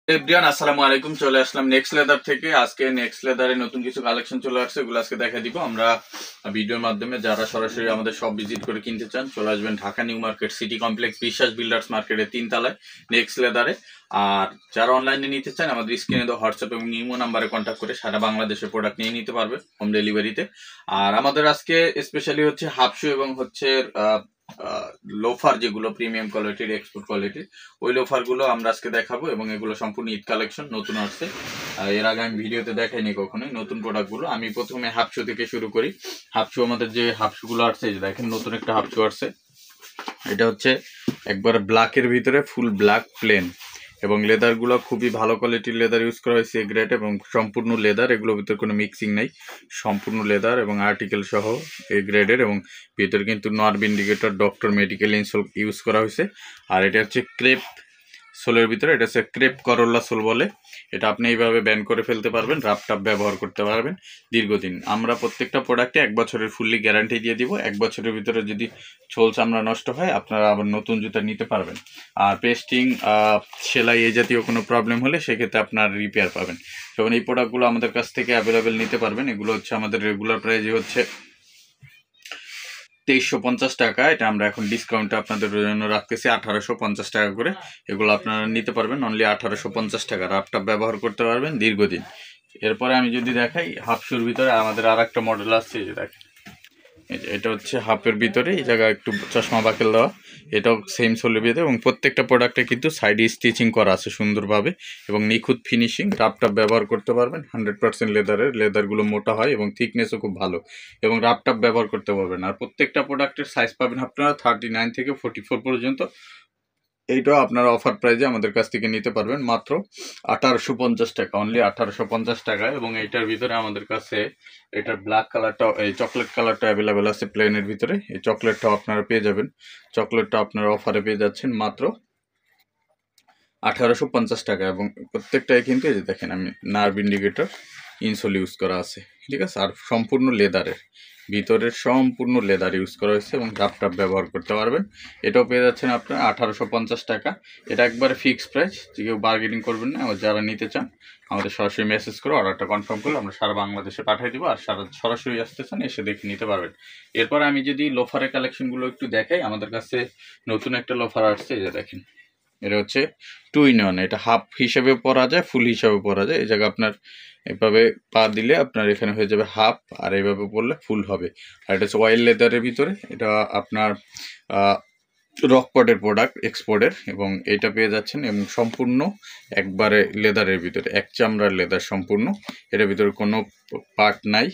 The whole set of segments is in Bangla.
এভরিওয়ান আসসালামু আলাইকুম। চলে আসলাম নেক্সট লেদার থেকে। আজকে নেক্সট লেদারে নতুন কিছু কালেকশন চলে আসছে, এগুলো আজকে দেখা দিব আমরা ভিডিওর মাধ্যমে। যারা সরাসরি আমাদের সব ভিজিট করে কিনতে চান চলে আসবেন Dhaka new market city complex বিশ্বাস বিল্ডার্স মার্কেটের 3 তলায় নেক্সট লেদারে। আর যারা অনলাইনে নিতে চান আমাদের স্ক্রিনে তো হোয়াটসঅ্যাপ এবং ইমো নাম্বারে কন্ট্যাক্ট করে সারা বাংলাদেশের প্রোডাক্ট নিয়ে নিতে পারবে হোম ডেলিভারিতে। আর আমাদের আজকে স্পেশালি হচ্ছে হাফ শু এবং হচ্ছে লোফার, যেগুলো প্রিমিয়াম কোয়ালিটির এক্সপোর্ট কোয়ালিটির, ওই লোফার গুলো আমরা আজকে দেখাবো এবং এগুলো সম্পূর্ণ ঈদ কালেকশন নতুন আসছে। এর আগে আমি ভিডিওতে দেখাইনি কখনোই নতুন প্রোডাক্ট গুলো। আমি প্রথমে হাফ শু থেকে শুরু করি। হাফ শু আমাদের যে হাফ শু গুলো আসছে, এই যে দেখেন নতুন একটা হাফ শু আসছে। এটা হচ্ছে একবার ব্ল্যাকের ভিতরে ফুল ব্ল্যাক প্লেন, এবং লেদার গুলো খুবই ভালো কোয়ালিটির লেদার ইউজ করা হয়েছে, এ গ্রেড এবং সম্পূর্ণ লেদার। এগুলোর ভিতরে কোনো মিক্সিং নাই, সম্পূর্ণ লেদার এবং আর্টিকেল সহ এ গ্রেডের। এবং ভিতরে কিন্তু nerve indicator, doctor medical insole use করা হয়েছে। আর এটা হচ্ছে ক্রেপ সোলের ভিতরে, এটা হচ্ছে ক্রেপ করোলা সোল বলে। এটা আপনি এইভাবে ব্যান করে ফেলতে পারবেন, রাফ টাপ ব্যবহার করতে পারবেন দীর্ঘদিন। আমরা প্রত্যেকটা প্রোডাক্টে 1 বছরের ফুললি গ্যারান্টি দিয়ে দিব। 1 বছরের ভিতরে যদি ছোল চামড়া নষ্ট হয় আপনারা আবার নতুন জুতা নিতে পারবেন। আর পেস্টিং, সেলাই এই জাতীয় কোনো প্রবলেম হলে সেক্ষেত্রে আপনার রিপেয়ার পাবেন। যেমন এই প্রোডাক্টগুলো আমাদের কাছ থেকে অ্যাভেলেবেল নিতে পারবেন। এগুলো হচ্ছে আমাদের রেগুলার প্রাইস হচ্ছে 2350 টাকা। এটা আমরা এখন ডিসকাউন্টে আপনাদের জন্য রাখতেছি 1850 টাকা করে। এগুলো আপনারা নিতে পারবেন অনলি 1850 টাকা। রাফটাপ ব্যবহার করতে পারবেন দীর্ঘদিন। এরপরে আমি যদি দেখাই হাফ শুর ভিতরে আমাদের আর একটা মডেল আসছে, এই যে দেখেন। এটা হচ্ছে হাফের ভিতরে এই জায়গায় একটু চশমা বাকেল দেওয়া, এটাও সেম সোলের ভিতরে, এবং প্রত্যেকটা প্রোডাক্টে কিন্তু সাইডে স্টিচিং করা আছে সুন্দরভাবে এবং নিখুঁত ফিনিশিং। রাফটাপ ব্যবহার করতে পারবেন 100% লেদারের। লেদারগুলো মোটা হয় এবং থিকনেসও খুব ভালো, এবং রাফটাপ ব্যবহার করতে পারবেন। আর প্রত্যেকটা প্রোডাক্টের সাইজ পাবেন আপনারা 39 থেকে 44 পর্যন্ত। এইটাও আপনারা অফার প্রাইজে আমাদের কাছ থেকে নিতে পারবেন মাত্র 1850 টাকা, অনলি 1850 টাকা। এবং এইটার ভিতরে আমাদের কাছে এটার ব্ল্যাক কালারটা, এই চকলেট কালারটা অ্যাভেলেবেল আছে প্লেনের ভিতরে। এই চকলেটটাও আপনারা পেয়ে যাবেন। চকলেটটা আপনারা অফারে পেয়ে যাচ্ছেন মাত্র 1850 টাকা। এবং প্রত্যেকটাই কিন্তু এই যে দেখেন আমি নার্ভ ইন্ডিকেটর ইনসোল ইউজ করা আছে, ঠিক আছে। আর সম্পূর্ণ লেদারের ভিতরের সম্পূর্ণ লেদার ইউজ করা হয়েছে এবং রাফটাপ ব্যবহার করতে পারবেন। এটাও পেয়ে যাচ্ছেন আপনার 1850 টাকা। এটা একবারে ফিক্সড প্রাইস, যে কেউ বার্গেনিং করবেন না। যারা নিতে চান আমাদের সরাসরি মেসেজ করে অর্ডারটা কনফার্ম করলে আমরা সারা বাংলাদেশে পাঠিয়ে দিব। আর সরাসরি আসতে চান এসে দেখে নিতে পারবেন। এরপর আমি যদি লোফারের কালেকশনগুলো একটু দেখাই, আমাদের কাছে নতুন একটা লোফার আসছে, এই যে দেখেন। এটা হচ্ছে 2 in 1। এটা হাফ হিসেবে পরা যায়, ফুল হিসাবে পরা যায়। এই জায়গা আপনার এভাবে পা দিলে আপনার এখানে হয়ে যাবে হাফ, আর এইভাবে পরলে ফুল হবে। আর এটা হচ্ছে অয়েল লেদারের ভিতরে। এটা আপনার রকপটের প্রোডাক্ট এক্সপোর্টের, এবং এটা পেয়ে যাচ্ছেন এবং সম্পূর্ণ একবারে লেদারের ভিতরে, এক চামড়ার লেদার সম্পূর্ণ। এটার ভিতরে কোনো পার্ট নাই,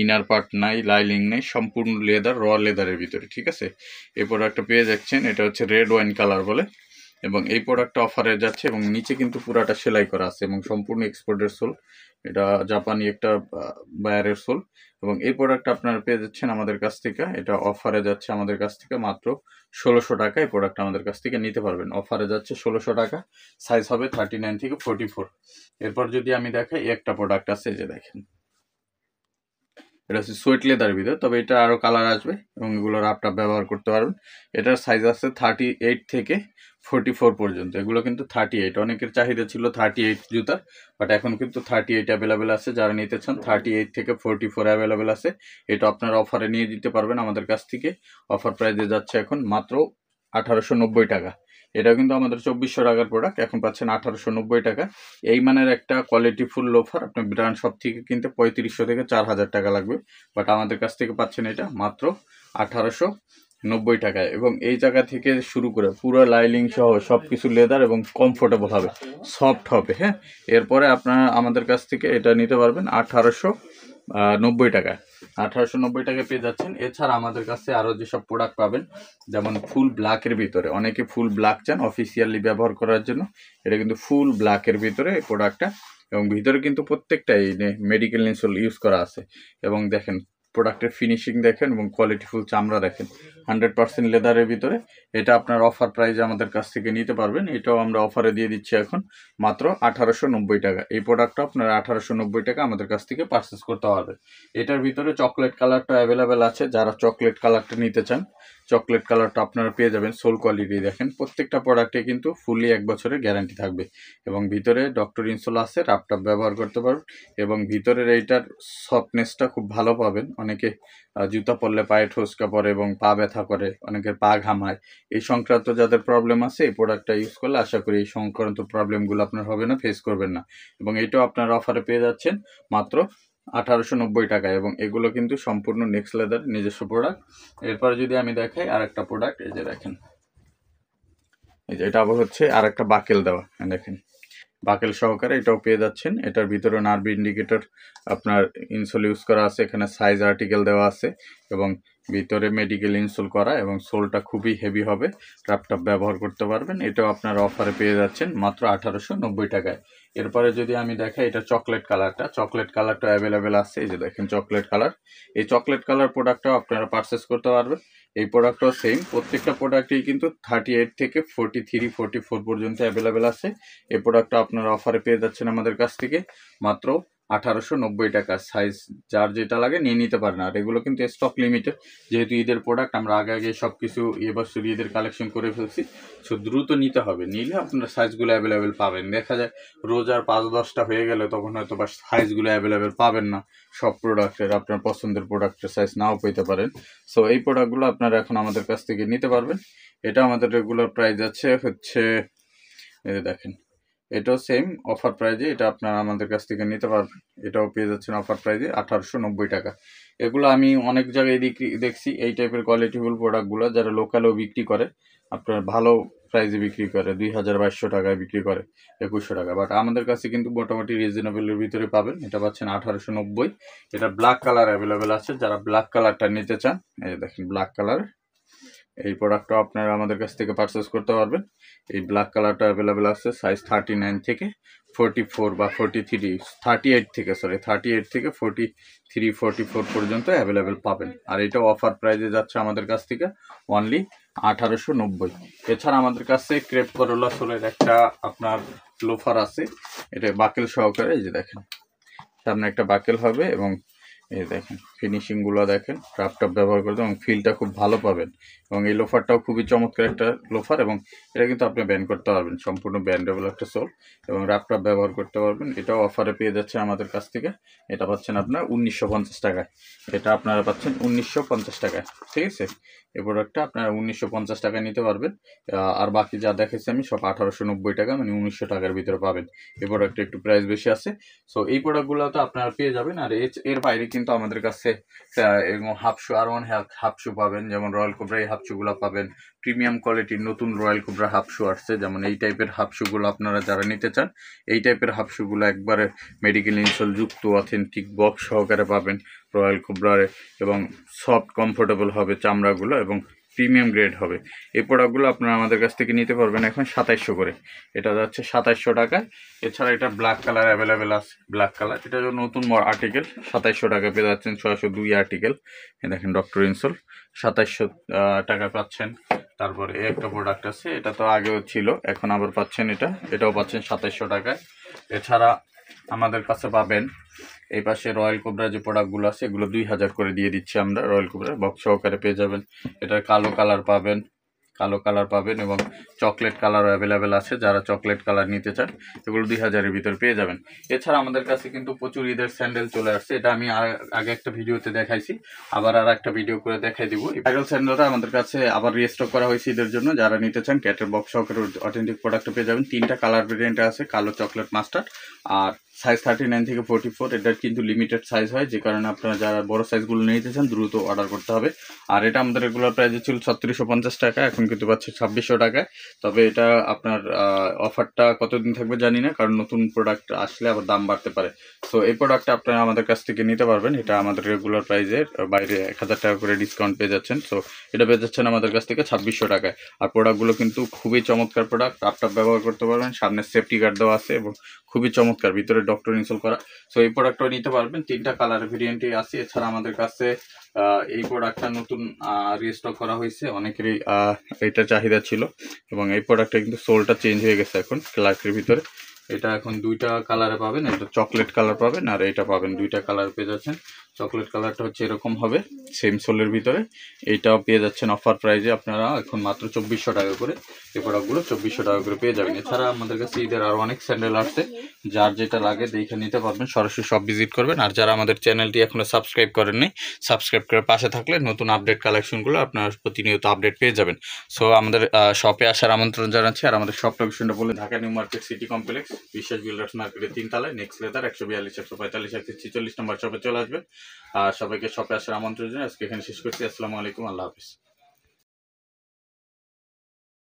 ইনার পার্ট নাই, লাইলিং নেই, সম্পূর্ণ লেদার, র লেদারের ভিতরে, ঠিক আছে। এই প্রোডাক্টটা পেয়ে যাচ্ছেন, এটা হচ্ছে রেড ওয়াইন কালার বলে। এবং এই প্রোডাক্টটা অফারে যাচ্ছে এবং নিচে কিন্তু পুরাটা সেলাই করা আছে এবং সম্পূর্ণ এক্সপোর্টের সোল। এটা জাপানি একটা বায়ারের সোল। এবং এই প্রোডাক্টটা আপনারা পেয়ে যাচ্ছেন আমাদের কাছ থেকে। এটা অফারে যাচ্ছে আমাদের কাছ থেকে মাত্র 1600 টাকা। এই প্রোডাক্টটা আমাদের কাছ থেকে নিতে পারবেন, অফারে যাচ্ছে 1600 টাকা। সাইজ হবে 39 থেকে 44। এরপর যদি আমি দেখাই, একটা প্রোডাক্ট আছে, যে দেখেন। এটা হচ্ছে সোয়েট লেদার ভিতরে, তবে এটা আরও কালার আসবে এবং এগুলো রাফটাপ ব্যবহার করতে পারবেন। এটার সাইজ আছে 38 থেকে 44 পর্যন্ত। এগুলো কিন্তু 38, অনেকের চাহিদা ছিল 38 জুতার, বাট এখন কিন্তু 38 অ্যাভেলেবেল আছে। যারা নিতে চান 38 থেকে 44 অ্যাভেলেবেল আছে। এটা আপনারা অফারে নিয়ে দিতে পারবেন আমাদের কাছ থেকে। অফার প্রাইসে যাচ্ছে এখন মাত্র 1890 টাকা। এটাও কিন্তু আমাদের 2400 টাকার প্রোডাক্ট, এখন পাচ্ছেন 1890 টাকা। এই মানের একটা কোয়ালিটি ফুল লোফার আপনি ব্র্যান্ড শপ থেকে কিনতে 3500 থেকে 4000 টাকা লাগবে, বাট আমাদের কাছ থেকে পাচ্ছেন এটা মাত্র 1890 টাকায়। এবং এই জায়গা থেকে শুরু করে পুরো লাইলিং সহ সব কিছু লেদার এবং কমফোর্টেবল হবে, সফট হবে। হ্যাঁ, এরপরে আপনারা আমাদের কাছ থেকে এটা নিতে পারবেন 1890 টাকায়। 1890 টাকা পেয়ে যাচ্ছেন। এছাড়া আমাদের কাছে আরও যেসব প্রোডাক্ট পাবেন, যেমন ফুল ব্ল্যাকের ভিতরে, অনেকে ফুল ব্ল্যাক চান অফিসিয়ালি ব্যবহার করার জন্য। এটা কিন্তু ফুল ব্ল্যাকের ভিতরে এই প্রোডাক্টটা, এবং ভিতরে কিন্তু প্রত্যেকটাই মেডিকেল ইনসোল ইউজ করা আছে। এবং দেখেন প্রোডাক্টের ফিনিশিং দেখেন এবং কোয়ালিটিফুল চামড়া দেখেন, 100% লেদারের ভিতরে। এটা আপনার অফার প্রাইজে আমাদের কাছ থেকে নিতে পারবেন। এটাও আমরা অফারে দিয়ে দিচ্ছি এখন মাত্র 1890 টাকা। এই প্রোডাক্টটা আপনারা 1890 টাকা আমাদের কাছ থেকে পারচেস করতে পারবেন। এটার ভিতরে চকলেট কালারটা অ্যাভেলেবেল আছে, যারা চকলেট কালারটা নিতে চান চকলেট কালারটা আপনারা পেয়ে যাবেন। সোল কোয়ালিটি দেখেন, প্রত্যেকটা প্রোডাক্টে কিন্তু ফুললি 1 বছরের গ্যারান্টি থাকবে এবং ভিতরে ডক্টর ইনসোল আছে, রাপটাপ ব্যবহার করতে পারবেন এবং ভিতরের এইটার সফটনেসটা খুব ভালো পাবেন। অনেকে জুতা পরলে পায়ে ঠোসকা পড়ে এবং পা ব্যথা করে, অনেকের পা ঘামায়, এই সংক্রান্ত যাদের প্রবলেম আছে এই প্রোডাক্টটা ইউজ করলে আশা করি এই সংক্রান্ত প্রবলেমগুলো আপনার হবে না, ফেস করবেন না। এবং এইটাও আপনারা অফারে পেয়ে যাচ্ছেন মাত্র 1890 টাকায় এবং এগুলো কিন্তু সম্পূর্ণ নেক্সট লেদার নিজস্ব প্রোডাক্ট। এরপরে যদি আমি দেখাই আর একটা প্রোডাক্ট, এই যে দেখেন, এই যে এটা আবার হচ্ছে আর একটা বাকেল দেওয়া, দেখেন বাকেল সহকারে এটাও পেয়ে যাচ্ছেন। এটার ভিতরে নার্ভ ইন্ডিকেটর আপনার ইনসোল ইউজ করা আছে, এখানে সাইজ আর্টিকেল দেওয়া আছে এবং ভিতরে মেডিকেল ইনসোল করা এবং সোলটা খুবই হেভি হবে, ট্রাপটাপ ব্যবহার করতে পারবেন। এটাও আপনারা অফারে পেয়ে যাচ্ছেন মাত্র 1890 টাকায়। এরপরে যদি আমি দেখাই এটা চকলেট কালারটা অ্যাভেলেবেল আছে, এই যে দেখেন চকলেট কালার। এই চকলেট কালার প্রোডাক্টটাও আপনারা পারচেস করতে পারবেন। এই প্রোডাক্টটাও সেম, প্রত্যেকটা প্রোডাক্টেই কিন্তু 38 থেকে 43, 44 পর্যন্ত অ্যাভেলেবেল আছে। এই প্রোডাক্টটা আপনারা অফারে পেয়ে যাচ্ছেন আমাদের কাছ থেকে মাত্র 1890 টাকা। সাইজ যার যেটা লাগে নিয়ে নিতে পারেন। আর এগুলো কিন্তু স্টক লিমিটেড, যেহেতু ঈদের প্রোডাক্ট আমরা আগে সব কিছু এবছর ঈদের কালেকশন করে ফেলছি, সো দ্রুত নিতে হবে, নিলে আপনারা সাইজগুলো অ্যাভেলেবেল পাবেন। দেখা যায় রোজার 5-10টা হয়ে গেলে তখন হয়তো বা সাইজগুলো অ্যাভেলেবেল পাবেন না, সব প্রোডাক্টের আপনার পছন্দের প্রোডাক্টের সাইজ নাও পেতে পারেন। সো এই প্রোডাক্টগুলো আপনারা এখন আমাদের কাছ থেকে নিতে পারবেন। এটা আমাদের রেগুলার প্রাইস আছে হচ্ছে, এই যে দেখেন এটাও সেম অফার প্রাইজে, এটা আপনারা আমাদের কাছ থেকে নিতে পারবেন। এটাও পেয়ে যাচ্ছেন অফার প্রাইজে 1890 টাকা। এগুলো আমি অনেক জায়গায় দেখছি এই টাইপের কোয়ালিটিফুল প্রোডাক্টগুলো, যারা লোকালেও বিক্রি করে আপনার ভালো প্রাইজে বিক্রি করে, 2200 টাকায় বিক্রি করে, 2100 টাকা। বাট আমাদের কাছে কিন্তু মোটামুটি রিজনেবলের ভিতরে পাবেন। এটা পাচ্ছেন 1890। এটা ব্ল্যাক কালার অ্যাভেলেবেল আছে, যারা ব্ল্যাক কালারটা নিতে চান এই দেখেন ব্ল্যাক কালার, এই প্রোডাক্টটা আপনারা আমাদের কাছ থেকে পারচেস করতে পারবেন। এই ব্ল্যাক কালারটা অ্যাভেলেবেল আছে সাইজ 39 থেকে 44 বা 43, 38 থেকে 43, 44 পর্যন্ত অ্যাভেলেবেল পাবেন। আর এটাও অফার প্রাইজে যাচ্ছে আমাদের কাছ থেকে অনলি 1890। এছাড়া আমাদের কাছে ক্রেপ করোলা সোলের একটা আপনার লোফার আছে, এটা বাকেল সহকারে, এই যে দেখেন সামনে একটা বাকেল হবে এবং এই দেখেন ফিনিশিংগুলো দেখেন, ট্রাপটাপ ব্যবহার করতে এবং ফিলটা খুব ভালো পাবেন। এবং এই লোফারটাও খুবই চমৎকার একটা লোফার এবং এটা কিন্তু আপনি ব্যান্ড করতে পারবেন, সম্পূর্ণ ব্যান্ডেবল একটা সোল এবং র্যাপটপ ব্যবহার করতে পারবেন। এটাও অফারে পেয়ে যাচ্ছে আমাদের কাছ থেকে। এটা পাচ্ছেন আপনার 1950 টাকায়, এটা আপনারা পাচ্ছেন 1950 টাকায়, ঠিক আছে। এই প্রোডাক্টটা আপনারা 1950 টাকায় নিতে পারবেন। আর বাকি যা দেখেছি আমি সব 1890 টাকা, মানে 1900 টাকার ভিতরে পাবেন। এই প্রোডাক্টটা একটু প্রাইস বেশি আছে। সো এই প্রোডাক্টগুলো তো আপনারা পেয়ে যাবেন। আর এর বাইরে কিন্তু আমাদের কাছে হাফ শু, আর ওয়ান হাফ শু পাবেন, যেমন রয়্যাল কোবরা এই হাফ শুগুলো পাবেন। প্রিমিয়াম কোয়ালিটির নতুন রয়্যাল কোবরা হাফ শু আসছে, যেমন এই টাইপের হাফ শুগুলো আপনারা যারা নিতে চান, এই টাইপের হাফ শুগুলো একবারে মেডিকেল ইনসোল যুক্ত অথেন্টিক বক্স সহকারে পাবেন রয়্যাল কোবরারে এবং সফট কমফোর্টেবল হবে চামড়াগুলো এবং প্রিমিয়াম গ্রেড হবে। এই প্রোডাক্টগুলো আপনারা আমাদের কাছ থেকে নিতে পারবেন এখন 2700 করে, এটা যাচ্ছে 2700 টাকায়। এছাড়া এটা ব্ল্যাক কালার অ্যাভেলেবেল আছে, ব্ল্যাক কালার এটা নতুন আর্টিকেল, 2700 টাকায় পেয়ে যাচ্ছেন 602 আর্টিকেল। দেখেন ডক্টর ইনসোল 2700 টাকায় পাচ্ছেন। তারপরে একটা প্রোডাক্ট আছে, এটা তো আগেও ছিল, এখন আবার পাচ্ছেন এটাও পাচ্ছেন 2700 টাকায়। এছাড়া আমাদের কাছে পাবেন এই পাশে রয়্যাল কোবরা যে প্রোডাক্টগুলো আছে এগুলো 2000 করে দিয়ে দিচ্ছি আমরা, রয়্যাল কোবরা বক্স সহকারে পেয়ে যাবেন। এটার কালো কালার পাবেন এবং চকলেট কালারও অ্যাভেলেবেল আছে, যারা চকলেট কালার নিতে চান এগুলো 2000-এর ভিতর পেয়ে যাবেন। এছাড়া আমাদের কাছে কিন্তু প্রচুর ঈদের স্যান্ডেল চলে আসছে, এটা আমি আগে একটা ভিডিওতে দেখাইছি, আবার আর একটা ভিডিও করে দেখাই দিব। ভাইরাল স্যান্ডেলটা আমাদের কাছে আবার রিস্টক করা হয়েছে ঈদের জন্য, যারা নিতে চান ক্যাটের বক্স সহকারে অথেন্টিক প্রোডাক্ট পেয়ে যাবেন। 3টা কালার ভেরিয়েন্ট আছে, কালো, চকলেট, মাস্টার্ড। আর সাইজ 39 থেকে 44, এটার কিন্তু লিমিটেড সাইজ হয়, যে কারণে আপনারা যারা বড় সাইজগুলো নিতে চান দ্রুত অর্ডার করতে হবে। আর এটা আমাদের রেগুলার প্রাইসে ছিল 3650 টাকা, এখন কিন্তু পাচ্ছে 2600 টাকায়। তবে এটা আপনার অফারটা কতদিন থাকবে জানি না, কারণ নতুন প্রোডাক্ট আসলে আবার দাম বাড়তে পারে। সো এই প্রোডাক্টটা আপনারা আমাদের কাছ থেকে নিতে পারবেন, এটা আমাদের রেগুলার প্রাইসের বাইরে 1000 টাকা করে ডিসকাউন্ট পেয়ে যাচ্ছেন। সো এটা পেয়ে যাচ্ছেন আমাদের কাছ থেকে 2600 টাকায়। আর প্রোডাক্টগুলো কিন্তু খুবই চমৎকার প্রোডাক্ট, ল্যাপটপ ব্যবহার করতে পারবেন, সামনে সেফটি গার্ড দেওয়া আছে এবং খুবই চমৎকার, ভিতরে ডক্টর ইনসোল করা। সো এই প্রোডাক্টটাও নিতে পারবেন, 3টা কালার ভেরিয়েন্টই আছে। এছাড়া আমাদের কাছে এই প্রোডাক্টটা নতুন রিস্টক করা হয়েছে, অনেকেরই এটা চাহিদা ছিল এবং এই প্রোডাক্টটা কিন্তু সোলটা চেঞ্জ হয়ে গেছে এখন ক্লার্কের ভিতরে। এটা এখন 2টা কালারে পাবেন, এটা চকলেট কালার পাবেন আর এটা পাবেন, 2টা কালার পেয়ে যাচ্ছেন। চকলেট কালারটা হচ্ছে এরকম হবে, সেম সোলের ভিতরে। এইটাও পেয়ে যাচ্ছেন অফার প্রাইজে আপনারা এখন মাত্র 2400 টাকা করে। এই প্রোডাক্টগুলো 2400 টাকা করে পেয়ে যাবেন। এছাড়া আমাদের কাছে ঈদের আরও অনেক স্যান্ডেল আসছে, যার যেটা লাগে দেখে নিতে পারবেন, সরাসরি সব ভিজিট করবেন। আর যারা আমাদের চ্যানেলটি এখনও সাবস্ক্রাইব করেননি, সাবস্ক্রাইব করে পাশে থাকলে নতুন আপডেট কালেকশনগুলো আপনারা প্রতিনিয়ত আপডেট পেয়ে যাবেন। সো আমাদের শপে আসার আমন্ত্রণ জানাচ্ছি। আর আমাদের শপ লোকেশনটা বলে, Dhaka new market city complex, বিশ্বাস বিল্ডার্স মার্কেটের 3 তলায়, নেক্সট লেদার 142 145 146 নম্বর শপে চলে আসবেন। আর সবাইকে শপে আসার আমন্ত্রণ জানিয়ে আজকে এখানে শেষ করছি। আসসালামু আলাইকুম, আল্লাহ হাফিজ।